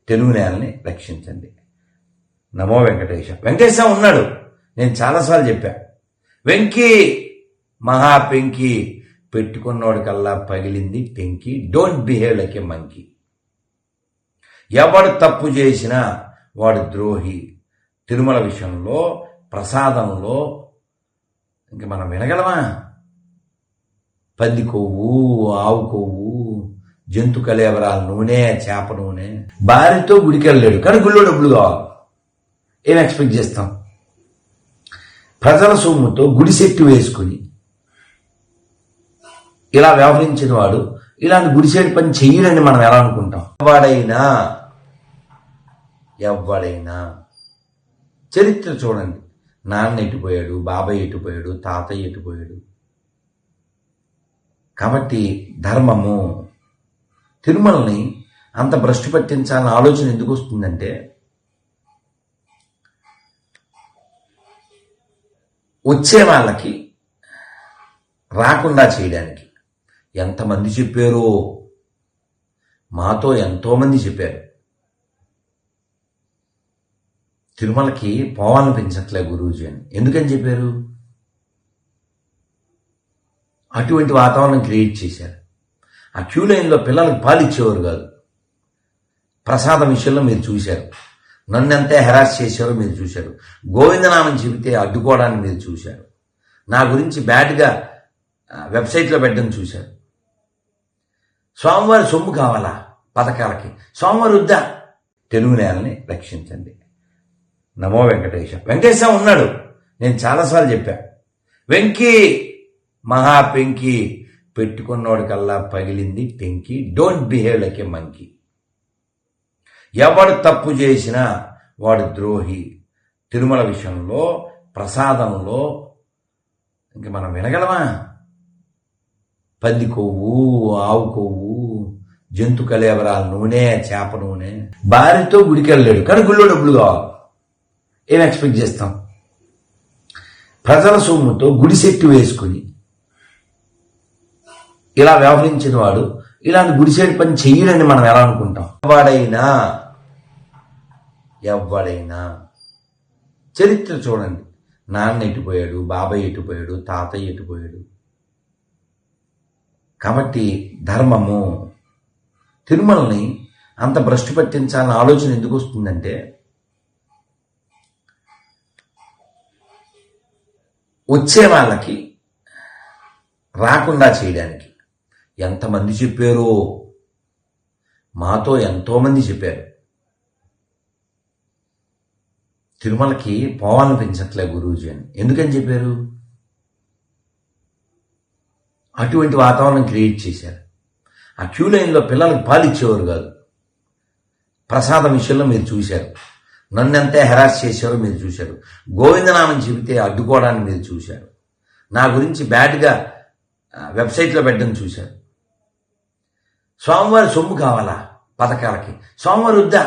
తెలుగు నేలని రక్షించండి. నమో వెంకటేశ. వెంకటేశ ఉన్నాడు, నేను చాలాసార్లు చెప్పా. వెంకీ మహా పెంకి, పెట్టుకున్నోడి కల్లా పగిలింది టెంకి. Don't behave like a monkey. ఎవడు తప్పు చేసినా వాడు ద్రోహి. తిరుమల విషయంలో, ప్రసాదంలో ఇంక మనం వినగలమా? పంది కొవ్వు, ఆవు కొవ్వు, జంతు కలేవరాల నూనె, చేప నూనె. భార్యతో గుడికి వెళ్ళాడు, కానీ గుళ్ళో డబ్బులు కావాలి. ఏం ఎక్స్పెక్ట్ చేస్తాం? ప్రజల సొమ్ముతో గుడి సెట్టు వేసుకుని ఇలా వ్యవహరించిన వాడు ఇలాంటి గుడిసేటి పని చెయ్యరని మనం ఎలా అనుకుంటాం? ఎవడైనా చరిత్ర చూడండి. నాన్న ఎటుపోయాడు, బాబాయ్ ఎటుపోయాడు, తాతయ్య ఎటుపోయాడు. కాబట్టి ధర్మము, తిరుమలని అంత భ్రష్టు పట్టించాలన్న ఆలోచన ఎందుకు వస్తుందంటే, వచ్చే వాళ్ళకి రాకుండా చేయడానికి. ఎంతమంది చెప్పారో, మాతో ఎంతోమంది చెప్పారు. తిరుమలకి పోవాలనిపించట్లే గురూజీ అని. ఎందుకని చెప్పారు? అటువంటి వాతావరణం క్రియేట్ చేశారు. ఆ క్యూ లైన్లో పిల్లలకు పాలు ఇచ్చేవారు కాదు. ప్రసాదం విషయంలో మీరు చూశారు. నన్ను ఎంత హెరాస్ చేశారో మీరు చూశారు. గోవిందనామం చెబితే అడ్డుకోవడాన్ని మీరు చూశారు. నా గురించి బ్యాడ్గా వెబ్సైట్లో పెట్టడం చూశారు. స్వామివారి సొమ్ము కావాలా పథకాలకి? స్వామివారి వద్దా? తెలుగు నేలని రక్షించండి. నమో వెంకటేశ. వెంకటేశ ఉన్నాడు, నేను చాలాసార్లు చెప్పా. వెంకీ మహా పెంకి, పెట్టుకున్నోడి కల్లా పగిలింది టెంకి. Don't behave like a monkey. ఎవడు తప్పు చేసినా వాడు ద్రోహి. తిరుమల విషయంలో, ప్రసాదంలో ఇంక మనం వినగలమా? పంది కొవ్వు, ఆవు కొవ్వు, జంతు కలేవరాల నూనె, చేప నూనె. భార్యతో గుడికి వెళ్ళాడు, కానీ గుళ్ళో డబ్బులు కావాలి. ఏం ఎక్స్పెక్ట్ చేస్తాం? ప్రజల సొమ్ముతో గుడి సెట్టు వేసుకుని ఇలా వ్యవహరించిన వాడు ఇలాంటి గుడిసేటి పని చెయ్యరని మనం ఎలా అనుకుంటాం? ఎవడైనా చరిత్ర చూడండి. నాన్న ఎటుపోయాడు, బాబాయ్ ఎటుపోయాడు, తాతయ్య ఎటుపోయాడు. కాబట్టి ధర్మము, తిరుమలని అంత భ్రష్టు పట్టించాలన్న ఆలోచన ఎందుకు వస్తుందంటే, వచ్చే వాళ్ళకి రాకుండా చేయడానికి. ఎంతమంది చెప్పారో, మాతో ఎంతోమంది చెప్పారు. తిరుమలకి పోవాలనిపించట్లే గురూజీ అని. ఎందుకని చెప్పారు? అటువంటి వాతావరణం క్రియేట్ చేశారు. ఆ క్యూ లైన్లో పిల్లలకు పాలు ఇచ్చేవారు కాదు. ప్రసాదం విషయంలో మీరు చూశారు. నన్ను ఎంత హెరాస్ చేశారో మీరు చూశారు. గోవిందనామం చెబితే అడ్డుకోవడాన్ని మీరు చూశారు. నా గురించి బ్యాడ్గా వెబ్సైట్లో పెట్టడం చూశారు. స్వామివారి సొమ్ము కావాలా పథకాలకి? స్వామివారి వద్దా?